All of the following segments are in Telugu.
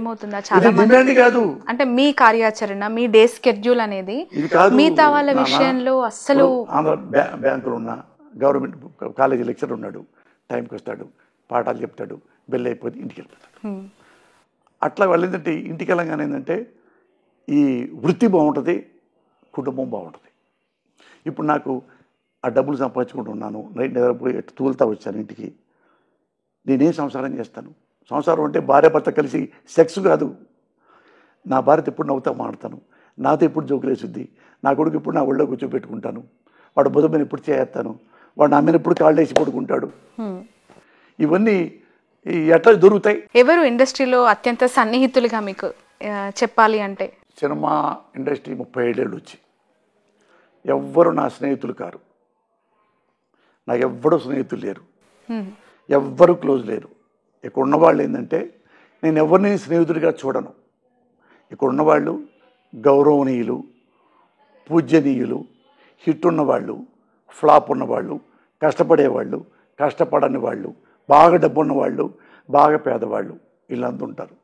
ఏమవుతుందా చాలా మంది కాదు అంటే మీ కార్యాచరణ మీ డే స్కెడ్యూల్ అనేది మిగతా వాళ్ళ విషయంలో అస్సలు ఆంధ్ర బ్యాంకులో ఉన్న గవర్నమెంట్ కాలేజీ లెక్చర్ ఉన్నాడు, టైంకి వస్తాడు, పాఠాలు చెప్తాడు, బెల్ అయిపోతే ఇంటికి వెళ్ళిపోతాడు. అట్లా వాళ్ళు ఏంటంటే ఇంటికి వెళ్ళగానే ఏంటంటే ఈ వృత్తి బాగుంటుంది, కుటుంబం బాగుంటుంది. ఇప్పుడు నాకు ఆ డబ్బులు సంపాదించుకుంటున్నాను, నైట్ నిద్రపోయి తూలుతా వచ్చాను ఇంటికి. నేనేం సంసారం చేస్తాను? సంసారం అంటే భార్య భర్త కలిసి సెక్స్ కాదు. నా భార్యతో ఎప్పుడు నవ్వుతా మాడతాను, నాతో ఎప్పుడు జోకులు వేసుద్ది, నా కొడుకు ఇప్పుడు నా ఒళ్ళో కూర్చోబెట్టుకుంటాను, వాడు బుధ మీద ఎప్పుడు చేస్తాను, వాడు నా మీద ఎప్పుడు కాళ్ళు వేసి పడుకుంటాడు. ఇవన్నీ ఎట్లా దొరుకుతాయి? ఎవరు ఇండస్ట్రీలో అత్యంత సన్నిహితులుగా మీకు చెప్పాలి అంటే? సినిమా ఇండస్ట్రీ 37 ఏళ్ళు వచ్చి ఎవ్వరు నా స్నేహితులు కారు. నాకు ఎవ్వరూ స్నేహితులు లేరు, ఎవ్వరు క్లోజ్ లేరు. ఇక్కడ ఉన్నవాళ్ళు ఏంటంటే నేను ఎవరిని స్నేహితుడిగా చూడను. ఇక్కడ ఉన్నవాళ్ళు గౌరవనీయులు, పూజ్యనీయులు, హిట్ ఉన్నవాళ్ళు, ఫ్లాప్ ఉన్నవాళ్ళు, కష్టపడేవాళ్ళు, కష్టపడని వాళ్ళు, బాగా డబ్బు ఉన్నవాళ్ళు, బాగా పేదవాళ్ళు, వీళ్ళంతా ఉంటారు.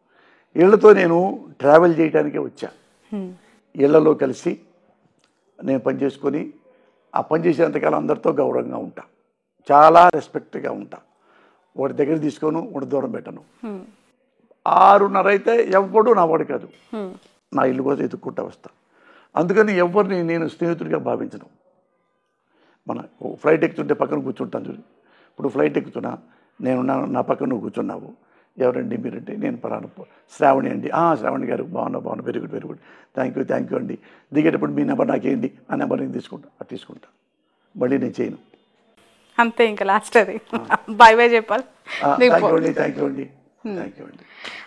వీళ్ళతో నేను ట్రావెల్ చేయడానికే వచ్చా. వీళ్ళలో కలిసి నేను పనిచేసుకొని ఆ పని చేసేంతకాలం అందరితో గౌరవంగా ఉంటా, చాలా రెస్పెక్ట్గా ఉంటా. ఒకటి దగ్గర తీసుకోను, ఒకటి దూరం పెట్టను. 6:30 అయితే ఎవ్వడు నా వాడు కాదు, నా ఇల్లు కోసం ఎత్తుక్కుంటా వస్తా. అందుకని ఎవరిని నేను స్నేహితుడిగా భావించను. మన ఫ్లైట్ ఎక్కుతుంటే పక్కన కూర్చుంటాను చూడు. ఇప్పుడు ఫ్లైట్ ఎక్కుతున్నా, నేనున్నాను, నా పక్కన నువ్వు కూర్చున్నావు, ఎవరండి మీరంటే నేను పలానా శ్రావణి అండి. శ్రావణి గారు బాగున్నా, వెరీ గుడ్, థ్యాంక్ యూ అండి. దిగేటప్పుడు మీ నెంబర్ నాకేంటి, ఆ నెంబర్ నేను తీసుకుంటా, మళ్ళీ నేను చేయను. అంతే, ఇంకా లాస్ట్ అది బై బై చెప్పాలి. థ్యాంక్ యూ అండి.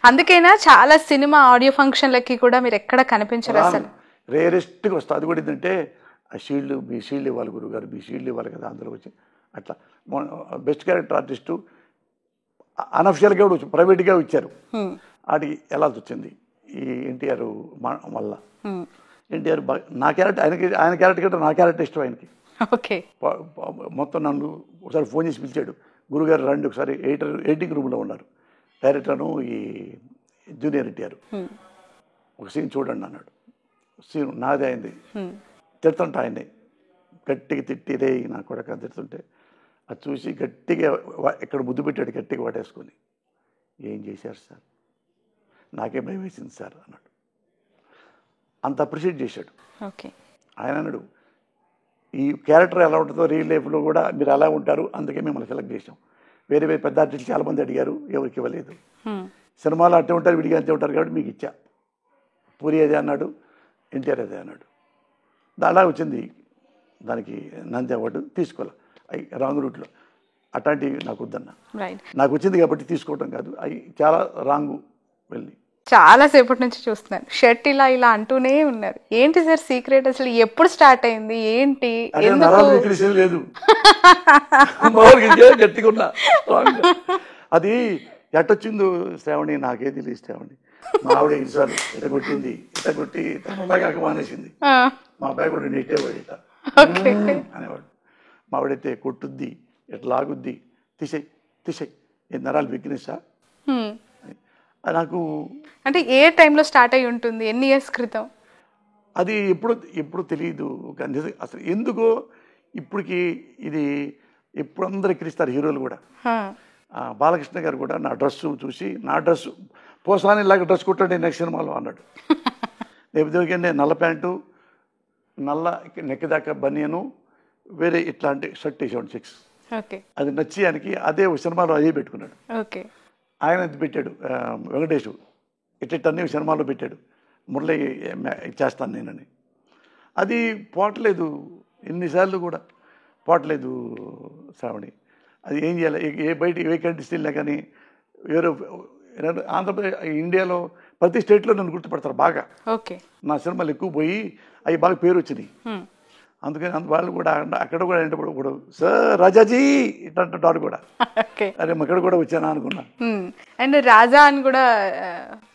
అందుకైనా చాలా సినిమా ఆడియో ఫంక్షన్లకి కూడా మీరు ఎక్కడ కనిపించరు అసలు. రేరెస్ట్గా వస్తా. అది కూడా ఏంటంటే ఆ షీల్డ్, మీ షీల్డ్ ఇవ్వాలి గురుగారు, మీ షీల్డ్ ఇవ్వాలి కదా, అందులో వచ్చి అట్లా. బెస్ట్ క్యారెక్టర్ ఆర్టిస్టు అనఫిషియల్గా కూడా ప్రైవేట్గా ఇచ్చారు. వాటికి ఎలా వచ్చింది ఈ ఎన్టీఆర్ మళ్ళా. ఎన్టీఆర్ నా క్యారెక్టర్ ఆయన క్యారెక్టర్ కంటే నా క్యారెక్టర్ ఇష్టం ఆయనకి. ఓకే. మొత్తం నన్ను ఒకసారి ఫోన్ చేసి పిలిచాడు, గురుగారు రండి ఒకసారి ఎడిటింగ్ రూమ్లో ఉన్నారు, డైరెక్టర్ను ఈ జూనియర్ ఎన్టీఆర్, ఒక సీన్ చూడండి అన్నాడు. సీన్ నాదే అయింది, తిడుతుంటా ఆయన్ని, గట్టిగా తిట్టి రే నా కొడుకు అని తిడుతుంటే అది చూసి గట్టిగా ఇక్కడ ముద్దు పెట్టాడు, గట్టిగా వాటేసుకొని, ఏం చేశారు సార్, నాకే భయం వేసింది సార్ అన్నాడు. అంత అప్రిషియేట్ చేశాడు. ఓకే. ఆయన అన్నాడు, ఈ క్యారెక్టర్ ఎలా ఉంటుందో రియల్ లైఫ్లో కూడా మీరు అలా ఉంటారు, అందుకే మిమ్మల్ని సెలెక్ట్ చేసాం. వేరే పెద్ద ఆర్టిస్టులు చాలామంది అడిగారు, ఎవరికి ఇవ్వలేదు. సినిమాలో అట్టే ఉంటారు, విడిగా అంతే ఉంటారు కాబట్టి మీకు ఇచ్చా. పూరి అదే అన్నాడు, ఎన్టీఆర్ అదే అన్నాడు. అలా వచ్చింది. దానికి నంది అవార్డు తీసుకోవాలి, అవి రాంగ్ రూట్లో. అట్లాంటివి నాకు వద్దన్న, నాకు వచ్చింది కాబట్టి తీసుకోవటం కాదు, అవి చాలా రాంగు వెళ్ళి. చాలా సేపటి నుంచి చూస్తున్నాను, షర్ట్ ఇలా అంటూనే ఉన్నారు. ఏంటి సార్ సీక్రెట్, అసలు ఎప్పుడు స్టార్ట్ అయింది, ఏంటి? లేదు గట్టిగా ఉన్నా. అది ఎట్టొచ్చిందో శ్రావణి నాకే తెలియదు. శ్రావణి మా ఆవిడ ఈసారి ఇట కొట్టి తన అబ్బాయి మానేసింది. మా అబ్బాయి కూడా నెట్టేవాడు ఇట అనేవాడు. మా ఆవిడైతే కొట్టుద్ది, ఇట్లా లాగుద్ది, తీసేయి ఏ నరాలు వీక్నెస్సా. నాకు అంటే ఏ టైంలో స్టార్ట్ అయి ఉంటుంది, ఎన్ని ఇయర్స్ క్రితం? అది ఎప్పుడు తెలియదు అసలు ఎందుకో. ఇప్పటికి ఇది ఎప్పుడు అందరు ఎక్కిరిస్తారు హీరోలు కూడా. బాలకృష్ణ గారు కూడా నా డ్రెస్సు చూసి, నా డ్రెస్సు పోసానిలాగా డ్రెస్ కుట్టండి నెక్స్ట్ సినిమాలో అన్నాడు. లేకపోతే నల్ల ప్యాంటు, నల్ల నెక్ దాకా బనియను, వేరే ఇట్లాంటి షర్ట్ వేసేవాడు చెక్స్. అది నచ్చి ఆయనకి అదే సినిమాలో అదే పెట్టుకున్నాడు. ఆయన పెట్టాడు వెంకటేష్, ఇట్టన్నీ సినిమాలో పెట్టాడు, మురళి చేస్తాను నేనని. అది పోవట్లేదు, ఎన్నిసార్లు కూడా పోవట్లేదు శ్రావణి. అది ఏం చేయాలి? బయట ఏ కంట్రీస్ వెళ్ళినా కానీ వేరే ఆంధ్రప్రదేశ్, ఇండియాలో ప్రతి స్టేట్లో నన్ను గుర్తుపడతారు బాగా. నా సినిమాలు ఎక్కువ పోయి అవి బాగా పేరు వచ్చినాయి. అందుకని వాళ్ళు కూడా అక్కడ కూడా ఏంటప్పుడు సార్ రాజాజీ ఇట్లాంటారు కూడా. అరే ఇక్కడ కూడా వచ్చానా అనుకున్నా. అండ్ రాజా అని కూడా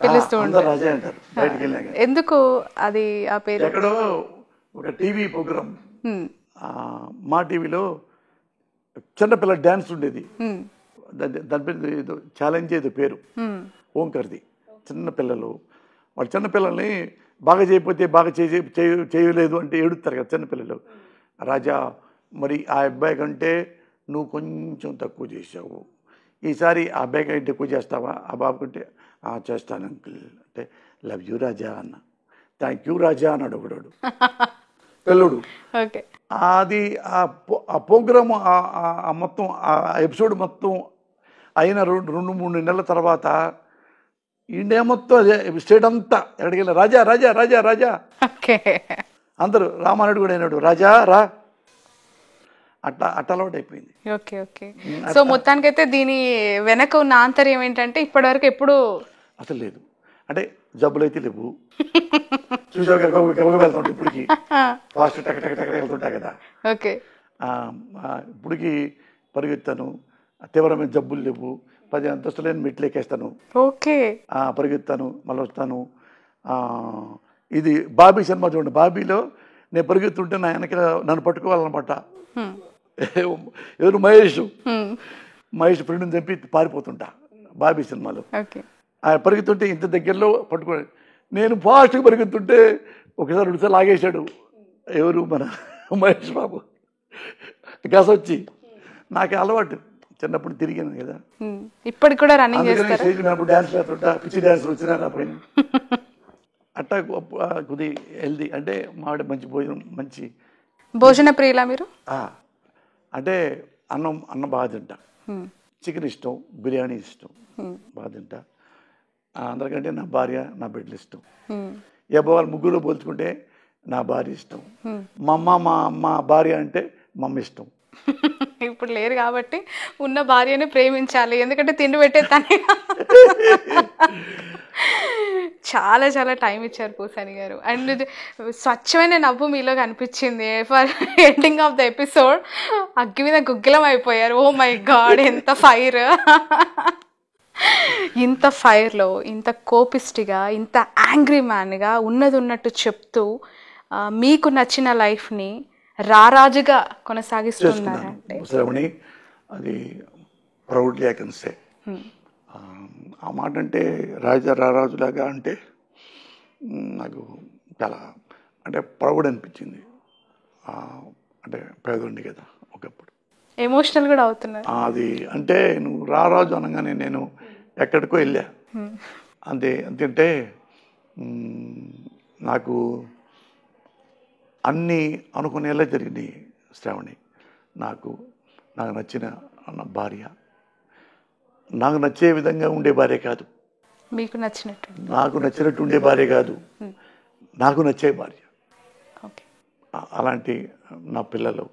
పిలుస్తూ ఉంటారు, రాజా అంటారు బయటకు వెళ్ళాక. ఎందుకు అది ఆ పేరు? ఎక్కడో ఒక టీవీ ప్రోగ్రామ్, మా టీవీలో చిన్నపిల్ల డ్యాన్స్ ఉండేది, దాని పేరు ఏదో ఛాలెంజ్ ఏదో పేరు, ఓంకర్ది. చిన్న పిల్లలు, వాళ్ళు చిన్న పిల్లల్ని బాగా చేయకపోతే బాగా చేయలేదు అంటే ఏడుస్తారు కదా చిన్నపిల్లలు. రాజా మరి ఆ అబ్బాయి కంటే నువ్వు కొంచెం తక్కువ చేసావు, ఈసారి ఆ అబ్బాయి కంటే ఎక్కువ చేస్తావా, ఆ బాబు కంటే చేస్తాను అంకుల్ అంటే లవ్ యూ రాజా అన్న. థ్యాంక్ యూ రాజా అన్నాడు ఒకడు పిల్లడు. ఓకే. అది ఆ ప్రోగ్రాము మొత్తం ఆ ఎపిసోడ్ మొత్తం అయిన 2-3 నెలల తర్వాత ఇండియా మొత్తం అదే స్టేట్ అంతా ఎక్కడికి వెళ్ళి రాజా రాజా రాజా రాజా ఓకే. అందరూ రామానాయుడు కూడా అయినాడు రాజా రా, అట్లా అలవాటు అయిపోయింది. ఓకే. ఓకే. సో మొత్తానికైతే దీని వెనక ఉన్న ఆంతర్యం ఏంటంటే ఇప్పటివరకు ఎప్పుడు అసలు లేదు అంటే జబ్బులు అయితే లేవు. చూసావు వెళ్తుంటా ఇప్పటికి ఫాస్ట్ టక్ టక్ టక్ వెళ్తుంటా కదా. ఓకే. ఇప్పటికి పరిగెత్తాను, తీవ్రమైన జబ్బులు లేవు, 10 అంతస్తులేని మెట్లు ఎక్కేస్తాను. ఓకే. పరిగెత్తాను, మళ్ళీ వస్తాను. ఇది బాబీ సినిమా చూడండి, బాబీలో నేను పరిగెత్తుంటే నా వెనక నన్ను పట్టుకోవాలన్నమాట. ఎవరు మహేష్ ఫ్రెండ్ని చంపి పారిపోతుంటా బాబీ సినిమాలో. పరిగెత్తుంటే ఇంత దగ్గరలో పట్టుకో, నేను ఫాస్ట్గా పరిగెత్తుంటే ఒకసారి 2 సార్లు ఆగేశాడు ఎవరు మన మహేష్ బాబు. వచ్చి నాకు అలవాటు, చిన్నప్పుడు తిరిగాను కదా, ఇప్పటికి కూడా రన్నింగ్ చేస్తారు. డ్యాన్స్ వేస్తుంటా, పిచ్చి డ్యాన్స్ వచ్చినా నా పైన. అట్టా కొద్ది హెల్దీ అంటే మావిడ మంచి భోజన ప్రియులా మీరు? అంటే అన్నం బాగా తింటా, చికెన్ ఇష్టం, బిర్యానీ ఇష్టం, బాగా తింటా. అందరికంటే నా భార్య నా బిడ్డలు ఇష్టం. వాళ్ళ ముగ్గురు పోల్చుకుంటే నా భార్య ఇష్టం. మా భార్య అంటే మా అమ్మ ఇష్టం. ఇప్పుడు లేరు కాబట్టి ఉన్న భార్యని ప్రేమించాలి, ఎందుకంటే తిండి పెట్టేస్తాను. చాలా చాలా టైం ఇచ్చారు పూసాని గారు. అండ్ స్వచ్ఛమైన నవ్వు మీలో కనిపించింది. For ending of the episode అగ్గి మీద గుగ్గిలం అయిపోయారు. ఓ మై గాడ్, ఎంత ఫైర్! ఇంత ఫైర్లో, ఇంత కోపిస్టిగా, ఇంత యాంగ్రీ మ్యాన్గా ఉన్నది ఉన్నట్టు చెప్తూ మీకు నచ్చిన లైఫ్ని రారాజుగా కొనసాగిస్తున్నారంటే శ్రవణి, అది ప్రౌడ్లీ ఐ కెన్ సే. ఆ మాట అంటే రారాజులాగా అంటే నాకు చాలా అంటే ప్రౌడ్ అనిపించింది. అంటే పేదోండి కదా ఒకప్పుడు, ఎమోషనల్ కూడా అవుతున్నారు. అది అంటే నువ్వు రారాజు అనగానే నేను ఎక్కడికో వెళ్ళా. అంతే నాకు అన్నీ అనుకునేలా జరిగినాయి శ్రావణి. నాకు నచ్చిన భార్య, నాకు నచ్చే విధంగా ఉండే భార్య కాదు, మీకు నచ్చినట్టు, నాకు నచ్చినట్టు ఉండే భార్య కాదు, నాకు నచ్చే భార్య. అలాంటి నా పిల్లలు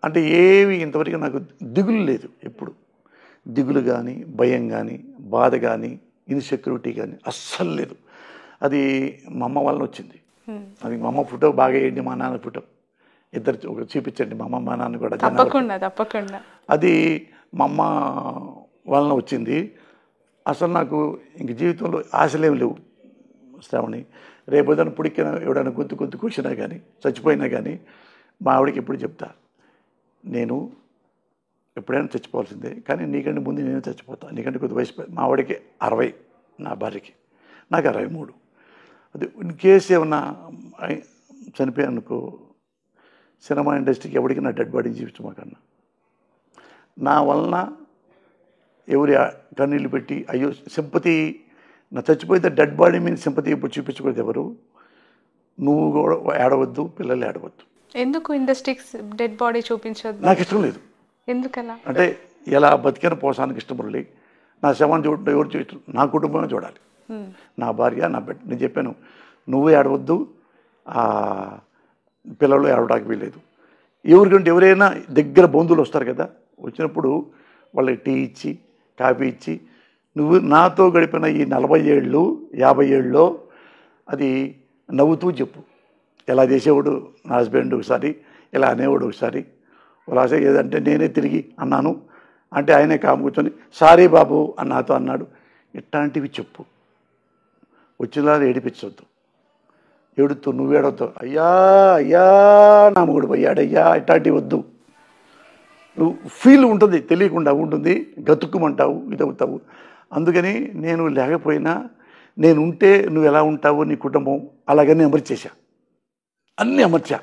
అంటే ఏవి ఇంతవరకు నాకు దిగులు లేదు. ఎప్పుడు దిగులు కానీ, భయం కానీ, బాధ కానీ, ఇన్సెక్యూరిటీ కానీ అస్సలు లేదు. అది మా అమ్మ వలన వచ్చింది. అది మా అమ్మ ఫోటో బాగా వేయండి, మా నాన్న ఫోటో ఇద్దరు ఒక చూపించండి, మా అమ్మ మా నాన్న కూడా. తప్పకుండా అది మా అమ్మ వలన వచ్చింది. అసలు నాకు ఇంక జీవితంలో ఆశలేం లేవు శ్రావణి. రేపొద్దున పుడికిన ఎవడైనా గొంతు కూర్చున్నా కానీ, చచ్చిపోయినా కానీ మా ఆవిడకి ఎప్పుడు చెప్తా, నేను ఎప్పుడైనా చచ్చిపోవాల్సిందే, కానీ నీకంటే ముందు నేను చచ్చిపోతాను. నీకంటే కొద్ది వయసు, మా ఆవిడకి 60, నా భార్యకి, నాకు 63. అది ఇన్ కేసు ఏమన్నా చనిపోయానుకో, సినిమా ఇండస్ట్రీకి ఎవరికి నా డెడ్ బాడీని చూపించమాకన్నా. నా వలన ఎవరి కన్నీళ్ళు పెట్టి అయ్యో సింపతి, నా చచ్చిపోతే డెడ్ బాడీ మీద సింపతి ఇప్పుడు చూపించకూడదు ఎవరు. నువ్వు కూడా ఏడవద్దు, పిల్లలు ఏడవద్దు. ఎందుకు ఇండస్ట్రీకి డెడ్ బాడీ చూపించద్దు? నాకు ఇష్టం లేదు. ఎందుకలా అంటే ఎలా బతికిన పోసానికి ఇష్టపడలే. నా శవాన్ని చూడటం ఎవరు చూడటం, నా కుటుంబమే చూడాలి, నా భార్య, నా బిడ్డ. నేను చెప్పాను, నువ్వు ఏడవద్దు, పిల్లలు ఏడవడానికి వీలేదు. ఎవరికంటే ఎవరైనా దగ్గర బంధువులు వస్తారు కదా, వచ్చినప్పుడు వాళ్ళకి టీ ఇచ్చి, కాఫీ ఇచ్చి, నువ్వు నాతో గడిపిన ఈ 40 ఏళ్ళు 50 ఏళ్ళలో అది నవ్వుతూ చెప్పు. ఎలా చేసేవాడు నా హస్బెండ్ ఒకసారి, ఇలా అనేవాడు ఒకసారి, అలాగే ఏదంటే నేనే తిరిగి అన్నాను అంటే ఆయనే కాము కూర్చొని సారీ బాబు అని నాతో అన్నాడు. ఇట్లాంటివి చెప్పు. వచ్చినా ఏడిపించవద్దు, ఏడుతూ నువ్వు ఏడవుతావు, అయ్యా అయ్యా నా మొగుడు పోయాడయ్యా, ఇట్లాంటివి వద్దు. నువ్వు ఫీల్ ఉంటుంది, తెలియకుండా ఉంటుంది, గతుక్కుమంటావు, ఇదవుతావు. అందుకని నేను లేకపోయినా నేను ఉంటే నువ్వు ఎలా ఉంటావో నీ కుటుంబం అలాగని అమర్చేశా, అన్నీ అమర్చా.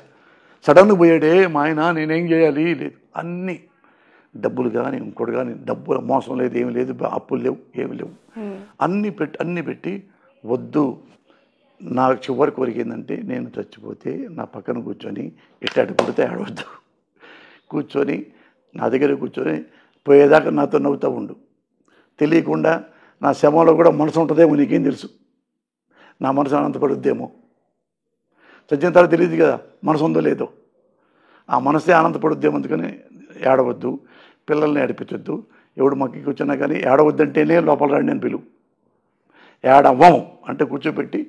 సడన్గా పోయాడే మా ఆయన, నేనేం చేయాలి లేదు, అన్నీ డబ్బులు కానీ ఇంకోటి కానీ, డబ్బులు మోసం లేదు, ఏమి లేదు, అప్పులు లేవు, ఏమి లేవు, అన్నీ పెట్టి వద్దు. నా చివరి కోరిక ఏంటంటే నేను చచ్చిపోతే నా పక్కన కూర్చొని ఎట్టాడు కొడితే ఆడవద్దు, కూర్చొని నా దగ్గర కూర్చొని పోయేదాకా నాతో నవ్వుతూ ఉండు. తెలియకుండా నా శవంలో కూడా మనసు ఉంటుందేమో, నీకేం తెలుసు, నా మనసు ఆనందపడుద్దేమో. చచ్చిన తర్వాత తెలియదు కదా మనసు ఉందో లేదో, ఆ మనసే ఆనందపడుద్దేమో. అందుకని ఏడవద్దు, పిల్లల్ని ఏడిపించొద్దు. ఎవడు మక్కి కూర్చున్నా కానీ ఏడవద్దంటేనే లోపల రండి అని పిలువు. ఏడవ్వం అంటే కూర్చోబెట్టి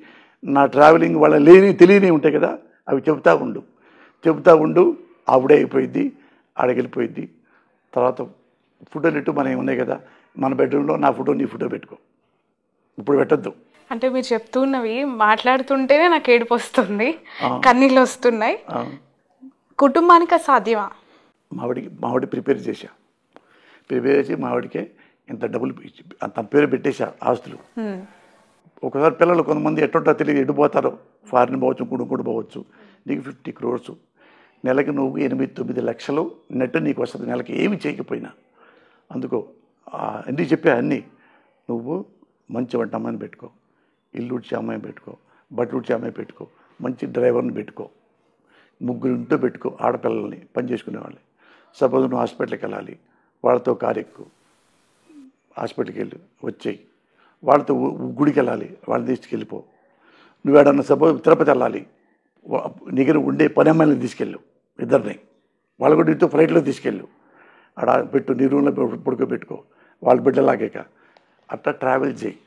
నా ట్రావెలింగ్ వాళ్ళ తెలియని ఉంటాయి కదా, అవి చెబుతూ ఉండు. ఆవిడే అయిపోయింది, ఆడకెళ్ళిపోయింది. తర్వాత ఫోటోలు ఇట్టు మనవి ఉన్నాయి కదా, మన బెడ్రూమ్లో నా ఫోటో నీ ఫోటో పెట్టుకో, ఇప్పుడు పెట్టద్దు. అంటే మీరు చెప్తున్నవి మాట్లాడుతుంటేనే నాకు ఏడుపు వస్తుంది, కన్నీళ్ళు వస్తున్నాయి. కుటుంబానికి సాధ్యమా? మావిడి ప్రిపేర్ చేసి మావిడికే ఇంత డబ్బులు అంత పేరు పెట్టేశా, ఆస్తులు. ఒకసారి పిల్లలు కొంతమంది ఎట్టుంటో తెలియదు, ఎడిపోతారో, ఫారిన్ పోవచ్చు, కుడుకుడు పోవచ్చు. నీకు 50 crores, నెలకి నువ్వు 8-9 లక్షలు నెట్ నీకు వస్తుంది నెలకి, ఏమి చేయకపోయినా. అందుకో అన్నీ చెప్పా, అన్నీ నువ్వు మంచి వంట అమ్మాయిని పెట్టుకో, ఇల్లు ఉడ్చే అమ్మాయిని పెట్టుకో, బట్టలు ఉడ్చే అమ్మాయి పెట్టుకో, మంచి డ్రైవర్ని పెట్టుకో, 3 ఇంట్లో పెట్టుకో, ఆడపిల్లల్ని పని చేసుకునేవాళ్ళని. సపోజ్ నువ్వు హాస్పిటల్కి వెళ్ళాలి, వాళ్ళతో కారు ఎక్కు, హాస్పిటల్కి వెళ్ళి వచ్చేయి. వాళ్ళతో గుడికి వెళ్ళాలి, వాళ్ళని తీసుకెళ్ళిపో. నువ్వు ఏడన్నా సపోజ్ తిరుపతి వెళ్ళాలి, దగ్గర ఉండే పని అమ్మాయిని తీసుకెళ్ళు, ఇద్దరిని, వాళ్ళు కూడా ఇంట్లో ఫ్లైట్లో తీసుకెళ్ళు, ఆడ పెట్టు, నీ రూమ్లో పడుకోబెట్టుకో, వాళ్ళ బిడ్డలాగాక అట్లా ట్రావెల్ చేయి.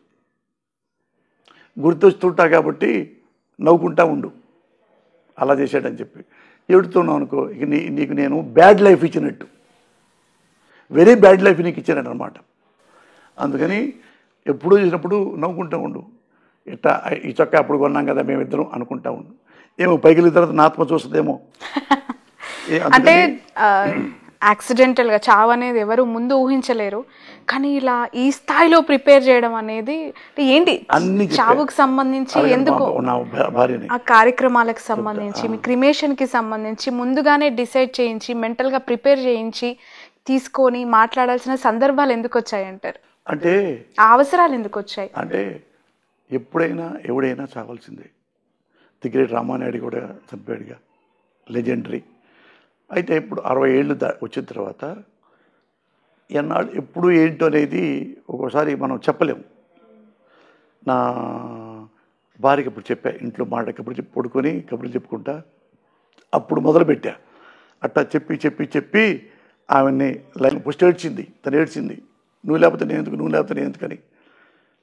గుర్తొస్తుంటా కాబట్టి నవ్వుకుంటా ఉండు, అలా చేశాడని చెప్పి. ఏడుతున్నావు అనుకో, ఇక నీకు నేను బ్యాడ్ లైఫ్ ఇచ్చినట్టు, వెరీ బ్యాడ్ లైఫ్ నీకు ఇచ్చినట్టు అనమాట. అందుకని ఎప్పుడూ చేసినప్పుడు నవ్వుకుంటూ ఉండు. ఇట్లా ఈ చొక్కా అప్పుడు కొన్నాం కదా మేమిద్దరం అనుకుంటా ఉండు. ఏమో పైకి వెళ్ళిన తర్వాత నా ఆత్మ చూస్తుందేమో. అంటే యాక్సిడెంటల్గా చావు అనేది ఎవరు ముందు ఊహించలేరు, కానీ ఇలా ఈ స్థాయిలో ప్రిపేర్ చేయడం అనేది ఏంటి, చావుకు సంబంధించి ఎందుకు, ఆ కార్యక్రమాలకు సంబంధించి, మీ క్రిమేషన్కి సంబంధించి ముందుగానే డిసైడ్ చేయించి మెంటల్గా ప్రిపేర్ చేయించి తీసుకొని మాట్లాడాల్సిన సందర్భాలు ఎందుకు వచ్చాయంటారు? అంటే ఆ అవసరాలు ఎందుకు వచ్చాయి? అంటే ఎప్పుడైనా ఎవడైనా చావాల్సిందే. ది రామానాయుడు కూడా చనిపోయాడుగా, లెజెండరీ. అయితే ఇప్పుడు 60 ఏళ్ళు వచ్చిన తర్వాత ఎన్నాళ్ళు ఎప్పుడు ఏంటో అనేది ఒక్కోసారి మనం చెప్పలేము. నా భార్యకి ఇప్పుడు చెప్పా, ఇంట్లో మాట కబుర్లు పడుకొని కబుర్లు చెప్పుకుంటా అప్పుడు మొదలుపెట్టా. అట్లా చెప్పి ఆమెని లైన్ ఫస్ట్ ఏడ్చింది, తను ఏడ్చింది. నువ్వు లేకపోతే నేను ఎందుకు, నువ్వు లేకపోతే నేను ఎందుకని,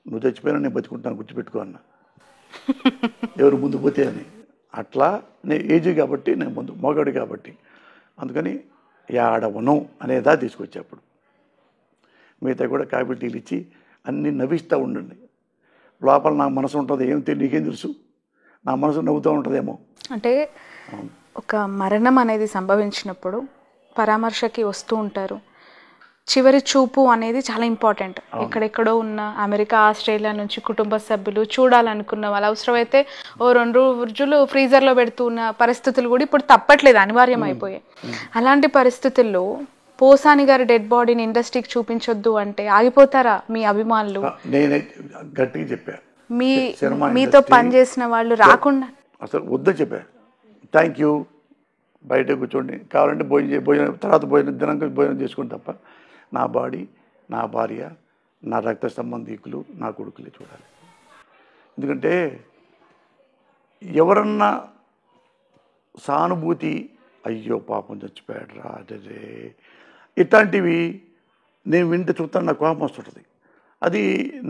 నువ్వు చచ్చిపోయినా నేను బతుకుంటాను, గుర్తుపెట్టుకో అన్న. ఎవరు ముందు పోతే అని. అట్లా నేను ఏజ్ కాబట్టి, నేను ముందు మగాడు కాబట్టి, అందుకని ఏడవను అనేదా తీసుకొచ్చా. అప్పుడు మిగతా కూడా కాఫీ టీలు ఇచ్చి అన్నీ నవ్విస్తూ ఉండండి. లోపల నా మనసు ఉంటుంది, నీకేం తెలుసు, నా మనసు నవ్వుతూ ఉంటుందేమో. అంటే ఒక మరణం అనేది సంభవించినప్పుడు పరామర్శకి వస్తూ ఉంటారు. చివరి చూపు అనేది చాలా ఇంపార్టెంట్. ఎక్కడెక్కడో ఉన్న అమెరికా, ఆస్ట్రేలియా నుంచి కుటుంబ సభ్యులు చూడాలనుకున్న వాళ్ళు అవసరమైతే 2 రోజులు ఫ్రీజర్లో పెడుతున్న పరిస్థితులు కూడా ఇప్పుడు తప్పట్లేదు, అనివార్యం అయిపోయాయి. అలాంటి పరిస్థితుల్లో పోసాని గారి డెడ్ బాడీని ఇండస్ట్రీకి చూపించొద్దు అంటే ఆగిపోతారా మీ అభిమానులు? నేనే గట్టిగా చెప్పా, మీతో పనిచేసిన వాళ్ళు రాకుండా అసలు వద్దని చెప్పా. థ్యాంక్ యూ, బయట కూర్చోండి, కావాలంటే భోజనం తర్వాత భోజనం చేసుకుని తప్ప నా బాడీ, నా భార్య, నా రక్త సంబంధికులు, నా కొడుకులే చూడాలి. ఎందుకంటే ఎవరన్నా సానుభూతి, అయ్యో పాపం చచ్చిపోయాడు రా అదే ఇట్లాంటివి నేను వింటే చూస్తాను, నాకు కోపం వస్తుంటుంది. అది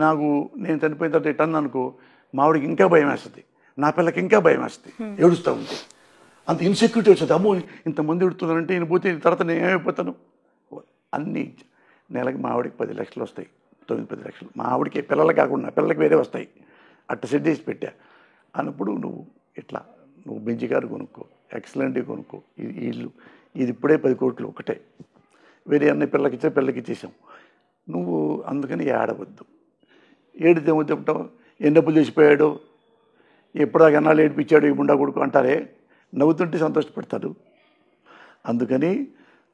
నాకు నేను చనిపోయిన తర్వాత ఇట్లా అనుకో, మావిడికి ఇంకా భయం వేస్తుంది, నా పిల్లకి ఇంకా భయం వేస్తుంది, ఏడుస్తూ ఉంటే అంత ఇన్సెక్యూరిటీ వచ్చింది. అమ్మో ఇంతమంది ఎడుతున్నారంటే నేను పోతే తర్వాత నేను ఏమైపోతాను. అన్నీ నెలకి మా ఆవిడకి 10 లక్షలు వస్తాయి, 9-10 లక్షలు మా ఆవిడకి, పిల్లలు కాకుండా పిల్లలకి వేరే వస్తాయి. అట్ట సెట్ చేసి పెట్టా అన్నప్పుడు నువ్వు బెంచి కారు కొనుక్కో, ఎక్సలెంట్గా కొనుక్కో, ఇది ఇల్లు, ఇది ఇప్పుడే 10 కోట్లు ఒకటే, వేరే అన్ని పిల్లలకి ఇచ్చేసాం నువ్వు. అందుకని ఏడవద్దు, ఏడితే చెప్తాం, ఎన్ని డబ్బులు చేసిపోయాడు, ఎప్పుడు ఎన్నాళ్ళు ఏడిపించాడు ఈ ముండా కొడుకు అంటారే, నవ్వుతుంటే సంతోషపడతారు. అందుకని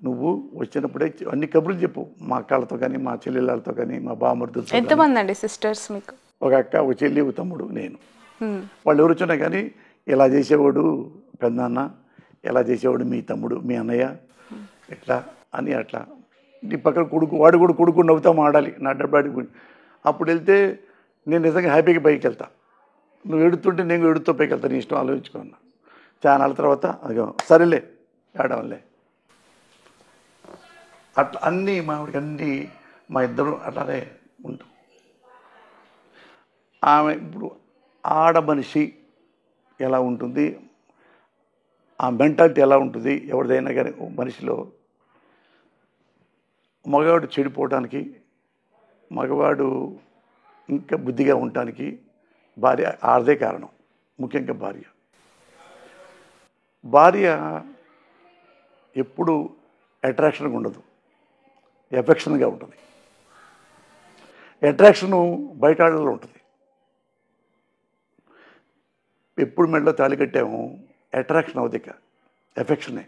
నువ్వు వచ్చినప్పుడే అన్ని కబుర్లు చెప్పు, మా అక్కలతో కానీ, మా చెల్లెళ్ళతో కానీ, మా బామర్దులతో. ఎంతమంది అండి సిస్టర్స్ మీకు? ఒక అక్క, ఒక చెల్లి, ఒక తమ్ముడు, నేను. వాళ్ళు ఎవరు వచ్చినా కానీ ఇలా చేసేవాడు పెద్దనాన్న, ఎలా చేసేవాడు మీ తమ్ముడు, మీ అన్నయ్య, ఎట్లా అని అట్లా నీ పక్కన కొడుకు, వాడు కూడా కొడుకు నవ్వుతా ఆడాలి నా డబ్బాడికి. అప్పుడు వెళ్తే నేను నిజంగా హ్యాపీగా పైకి వెళ్తా. నువ్వు ఎడుతుంటే నేను ఎడుతో పైకి వెళ్తాను, నీ ఇష్టం ఆలోచించుకున్నా. చాలా నాళ్ళ తర్వాత అది సరేలే ఏడవలే అట్లా అన్నీ మావిడికి అన్నీ మా ఇద్దరు అట్లానే ఉంటాం. ఆమె ఇప్పుడు ఆడ మనిషి ఎలా ఉంటుంది, ఆ మెంటాలిటీ ఎలా ఉంటుంది ఎవరిదైనా కానీ మనిషిలో, మగవాడు చెడిపోవడానికి, మగవాడు ఇంకా బుద్ధిగా ఉండటానికి భార్య ఆడదే కారణం. ముఖ్యంగా భార్య ఎప్పుడు అట్రాక్షన్గా ఉండదు, ఎఫెక్షన్గా ఉంటుంది. అట్రాక్షను బయట ఆడలో ఉంటుంది. ఎప్పుడు మెడలో తాళి కట్టాము అట్రాక్షన్ అవుదిక, ఎఫెక్షనే.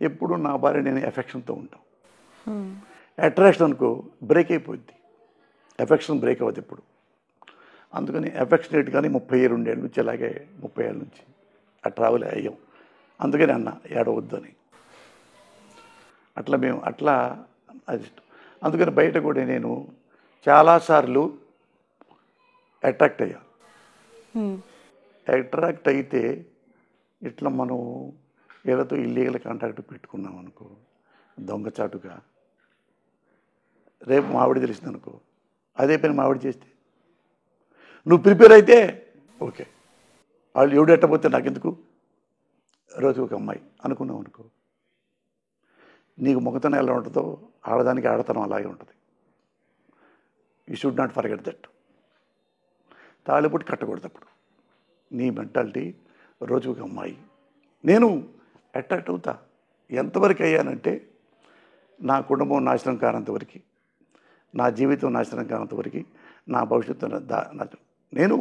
ఎప్పుడు నా భార్య నేను ఎఫెక్షన్తో ఉంటాం. అట్రాక్షన్ అనుకో బ్రేక్ అయిపోద్ది, ఎఫెక్షన్ బ్రేక్ అవ్వదు ఎప్పుడు. అందుకని ఎఫెక్షనేట్ కానీ 32 ఏళ్ళ నుంచి, అలాగే 30 ఏళ్ళ నుంచి ఆ ట్రావెల్ అయ్యాం. అందుకని అన్న ఏడవద్దని అట్లా మేము అట్లా అది. అందుకని బయట కూడా నేను చాలాసార్లు అట్రాక్ట్ అయ్యా. అట్రాక్ట్ అయితే ఇట్లా మనం వీళ్ళతో ఇల్లీగల్ కాంటాక్ట్ పెట్టుకున్నాం అనుకో, దొంగచాటుగా, రేపు మావిడి తెలిసింది అనుకో, అదే పని మావిడి చేస్తే నువ్వు ప్రిపేర్ అయితే ఓకే, వాళ్ళు ఎవడు ఎట్టపోతే నాకెందుకు, రోజు ఒక అమ్మాయి అనుకున్నావు అనుకో, నీకు మొగతనం ఎలా ఉంటుందో ఆడదానికి ఆడతనం అలాగే ఉంటుంది. You should not forget that. తాళిపుట్టి కట్టకూడదు అప్పుడు. నీ మెంటాలిటీ రోజు ఒక అమ్మాయి. నేను అట్రాక్ట్ అవుతా. ఎంతవరకు అయ్యానంటే నా కుటుంబం నాశనం కానంతవరకు, నా జీవితం నాశనం కానంతవరకు, నా భవిష్యత్తు నేను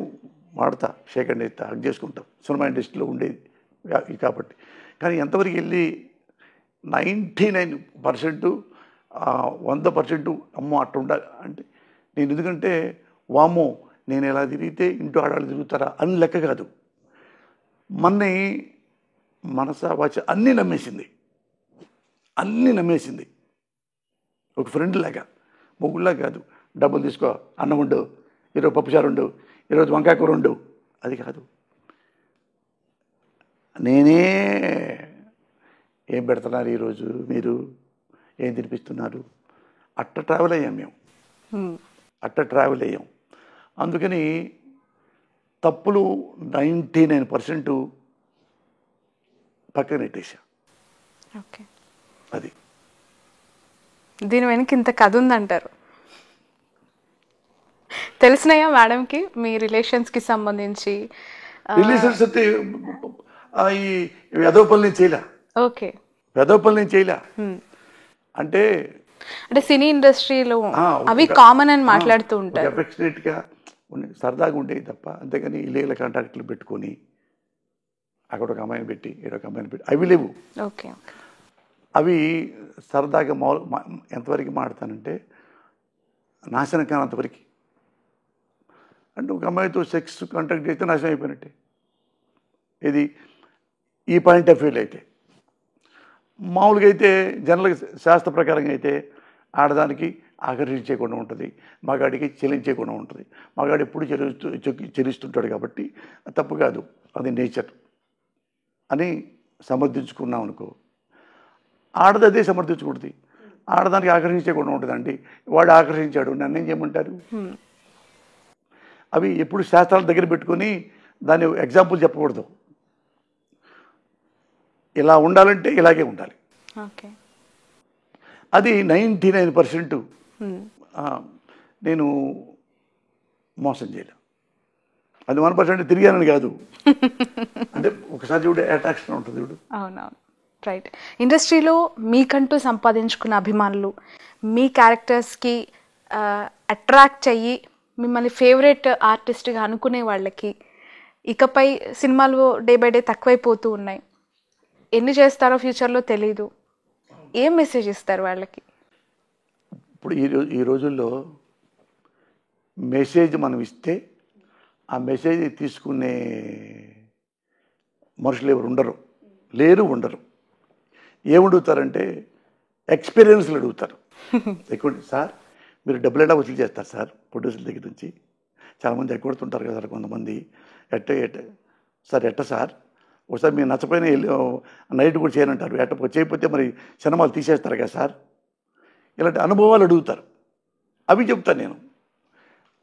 వాడతా, షేక్ అండ్ ఇస్తా, హక్ చేసుకుంటాం. సినిమా ఇండస్ట్రీలో ఉండేది కాబట్టి. కానీ ఎంతవరకు వెళ్ళి 99% 100% అమ్మో అట్లా ఉండాలి అంటే నేను, ఎందుకంటే వామో నేను ఎలా తిరిగితే ఇంటూ ఆడాలు తిరుగుతారా అని లెక్క కాదు. మన్ని మనస వాచ అన్నీ నమ్మేసింది. ఒక ఫ్రెండ్ లాగా, మొగుళ్ళ కాదు. డబ్బులు తీసుకో, అన్నం ఉండు, ఈరోజు పప్పుచారు ఉండు, ఈరోజు వంకాయ కూర ఉండు, అది కాదు. నేనే ఏం పెడుతున్నారు ఈరోజు, మీరు ఏం తినిపిస్తున్నారు, అట్ట ట్రావెల్ అయ్యాం మేము, అందుకని తప్పులు 99% పక్కన పెట్టేసా. ఓకే, అది దీని వెనక ఇంత కథ ఉందంటారు. తెలిసినాయా మేడంకి మీ రిలేషన్స్కి సంబంధించి? రిలేషన్స్ అయితే ఈ వెదవపల్లి నేను చేయలే. ఓకే, వెదవపల్లి నేను చేయలే. అంటే సినీ ఇండస్ట్రీలో అవి కామన్ అని మాట్లాడుతూ ఉంటారు. అఫెక్షనేట్గా సరదాగా ఉండేవి తప్ప, అంతేగాని ఇల్లీగల్ కాంటాక్ట్లు పెట్టుకొని అక్కడ ఒక అమ్మాయిని పెట్టి ఇక్కడ ఒక అమ్మాయిని పెట్టి అవి లేవు. ఓకే, అవి సరదాగా ఎంతవరకు మాడతానంటే నాశనం కానంతవరకు. అంటే ఒక అమ్మాయితో సెక్స్ కాంటాక్ట్ అయితే నాశనం అయిపోయినట్టే. ఇది ఈ పాయింట్ ఆఫ్ వ్యూలో అయితే. మామూలుగా అయితే జనరల్గా శాస్త్ర ప్రకారంగా అయితే ఆడదానికి ఆకర్షించేయకుండా ఉంటుంది, మగాడికి చెల్లించేయకుండా ఉంటుంది. మగాడు ఎప్పుడు చెల్లిస్తుంటాడు కాబట్టి తప్పు కాదు, అది నేచర్ అని సమర్థించుకున్నాం అనుకో. ఆడది అదే సమర్థించుకుంటుంది. ఆడదానికి ఆకర్షించేయకుండా ఉంటుందండి. వాడు ఆకర్షించాడు, నన్ను ఏం చేయమంటారు? అవి ఎప్పుడు శాస్త్రాల దగ్గర పెట్టుకొని దాని ఎగ్జాంపుల్ చెప్పకూడదు. ఇలా ఉండాలంటే ఇలాగే ఉండాలి. అది 99% నేను మోసం చేయలే. అది 1% తిరిగానని కాదు, అంటే ఒకసారి చూడే అట్రాక్షన్ ఉంటుంది చూడు. అవునవును, రైట్. ఇండస్ట్రీలో మీకంటూ సంపాదించుకున్న అభిమానులు, మీ క్యారెక్టర్స్కి అట్రాక్ట్ అయ్యి మిమ్మల్ని ఫేవరెట్ ఆర్టిస్ట్గా అనుకునే వాళ్ళకి ఇకపై సినిమాలు డే బై డే తక్కువైపోతూ ఉన్నాయి, ఎన్ని చేస్తారో ఫ్యూచర్లో తెలీదు, ఏం మెసేజ్ ఇస్తారు వాళ్ళకి? ఇప్పుడు ఈ రోజుల్లో మెసేజ్ మనం ఇస్తే ఆ మెసేజ్ తీసుకునే మనుషులు ఎవరు ఉండరు. ఏమడుగుతారంటే ఎక్స్పీరియన్స్లు అడుగుతారు. ఎక్కువ సార్ మీరు డబ్బులు ఎలా వసూలు చేస్తారు సార్ ప్రొడ్యూసర్ దగ్గర నుంచి? చాలామంది ఎగ్గొడుతుంటారు కదా సార్ కొంతమంది. ఎట్ట సార్ ఒకసారి మీరు నచ్చపోయినా నైట్ కూడా చేయనంటారు. చేయకపోతే మరి సినిమాలు తీసేస్తారు కదా సార్? ఇలాంటి అనుభవాలు అడుగుతారు. అవి చెప్తాను నేను.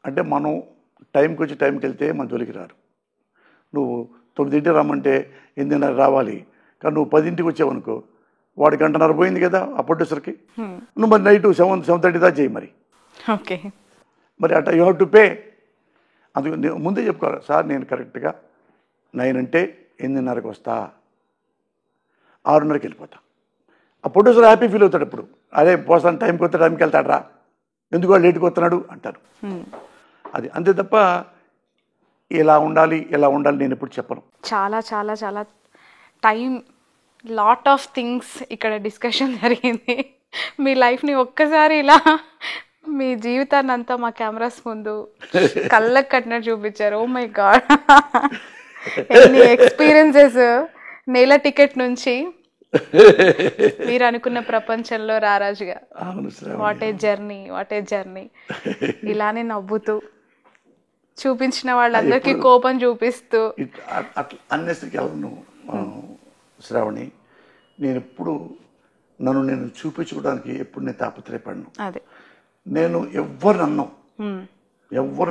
అంటే మనం టైంకి వచ్చి టైంకి వెళ్తే మన జోలికి రారు. నువ్వు 9 రమ్మంటే 8:30 రావాలి, కానీ నువ్వు 10 వచ్చావనుకో వాడి 1:30 పోయింది కదా ఆ ప్రొడ్యూసర్కి. నువ్వు మరి నైట్ 7:30 దాకా చేయి మరి. ఓకే, మరి అట్లా యూ హ్యావ్ టు పే. అందుకు ముందే చెప్పుకోవాలి సార్ నేను కరెక్ట్గా 9 అంటే 8:30కి వస్తా, 6:30కి వెళ్ళిపోతా. ఆ ప్రొడ్యూసర్ హ్యాపీ ఫీల్ అవుతాడు. ఇప్పుడు అదే పోస్తాను టైంకి వస్తే టైంకి వెళ్తాడు రా, ఎందుకు వాడు లేట్కి వస్తున్నాడు అంటారు. అది అంతే తప్ప ఇలా ఉండాలి నేను ఎప్పుడు చెప్పను. చాలా చాలా చాలా టైం, లాట్ ఆఫ్ థింగ్స్ ఇక్కడ డిస్కషన్ జరిగింది. మీ లైఫ్ని ఒక్కసారి ఇలా మీ జీవితాన్ని అంతా మా కెమెరాస్ ముందు కళ్ళకు కట్టినట్టు చూపించారు. ఓ మై గాడ్, ఎన్ని ఎక్స్పీరియన్సెస్. నేల టికెట్ నుంచి మీరు అనుకున్న ప్రపంచంలో రారాజుగా. What a journey. ఇలానే నవ్వుతూ చూపించిన వాళ్ళందరికీ కోపం చూపిస్తూ అట్లా అన్నేసరికి వెళ్ళను శ్రావణి. నేను ఎప్పుడు నేను చూపించుకోవడానికి ఎప్పుడు నేను తాపత్రయపడను. అదే నేను ఎవ్వరు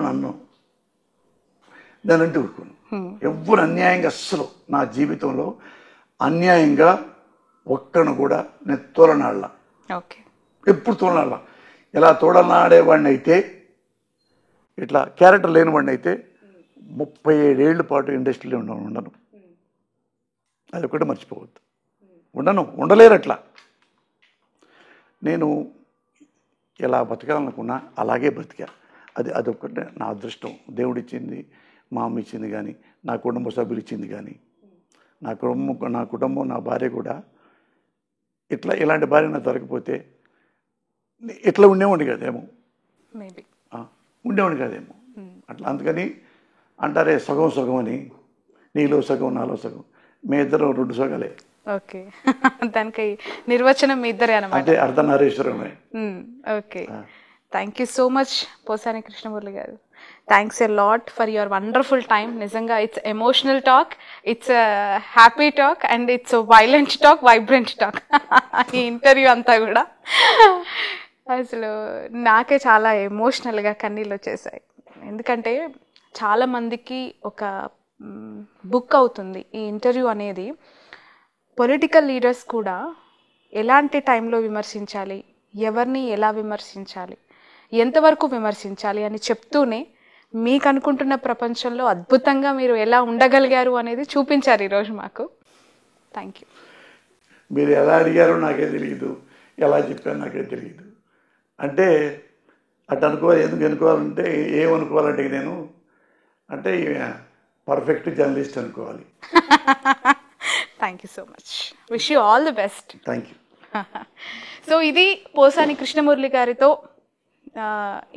నన్ను నేనంటూ ఊరుకోను. ఎవ్వరు అన్యాయంగా అస్సలు నా జీవితంలో అన్యాయంగా ఒక్కను కూడా నేను తోలనాళ్ళ. ఓకే, ఎప్పుడు తోలనాళ్ళ. ఇలా తోడనాడేవాడిని అయితే, ఇట్లా క్యారెక్టర్ లేని వాడిని అయితే 37 ఏళ్ల పాటు ఇండస్ట్రీలో ఉండను. అది ఒకటి మర్చిపోవద్దు. ఉండలేరు అట్లా. నేను ఎలా బతకాలనుకున్నా అలాగే బ్రతికా. అదొక్కటే నా అదృష్టం. దేవుడిచ్చింది, మా అమ్మ ఇచ్చింది, కానీ నా కుటుంబ సభ్యులు ఇచ్చింది, కానీ నా కుటుంబం నా భార్య కూడా ఇలాంటి భార్య నాకు దొరకపోతే ఇట్లా ఉండేవాడిని కాదేమో. మేబీ ఉండేవాడిని కాదేమో అట్లా. అందుకని అంటారే సగం అని, నీలో సగం నాలో సగం, మీ ఇద్దరు 2 సగాలే. ఓకే, దానికి నిర్వచనం మీ ఇద్దరే అన్నమాట. అంటే అర్ధనారీశ్వరమే. Okay, thank you so much Posani Krishna Murali గారు. Thanks a lot for your wonderful time. నిజంగా it's emotional talk, it's happy talk and it's violent talk, vibrant talk. ఈ ఇంటర్వ్యూ అంతా కూడా అసలు నాకే చాలా ఎమోషనల్గా కన్నీళ్ళు వచ్చేసాయి. ఎందుకంటే చాలామందికి ఒక బుక్ అవుతుంది ఈ ఇంటర్వ్యూ అనేది. పొలిటికల్ లీడర్స్ కూడా ఎలాంటి టైంలో విమర్శించాలి, ఎవరిని ఎలా విమర్శించాలి, ఎంతవరకు విమర్శించాలి అని చెప్తూనే మీకు అనుకుంటున్న ప్రపంచంలో అద్భుతంగా మీరు ఎలా ఉండగలిగారు అనేది చూపించారు ఈరోజు మాకు. Thank you. మీరు ఎలా అడిగారో నాకే తెలియదు, ఎలా చెప్పారో నాకే తెలియదు. అంటే అటు ఎందుకు అనుకోవాలంటే ఏమనుకోవాలంటే నేను అంటే పర్ఫెక్ట్ జర్నలిస్ట్ అనుకోవాలి. Thank you so much. Wish you all the best. Thank you. So ఇది పోసాని కృష్ణమురళి గారితో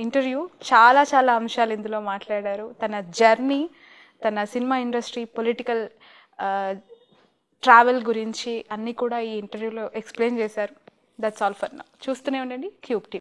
ఇంటర్వ్యూ. చాలా చాలా అంశాలు ఇందులో మాట్లాడారు. తన జర్నీ, తన సినిమా ఇండస్ట్రీ, పొలిటికల్ ట్రావెల్ గురించి అన్నీ కూడా ఈ ఇంటర్వ్యూలో ఎక్స్ప్లెయిన్ చేశారు. That's all for now. చూస్తూనే ఉండండి క్యూబ్ టీవీ.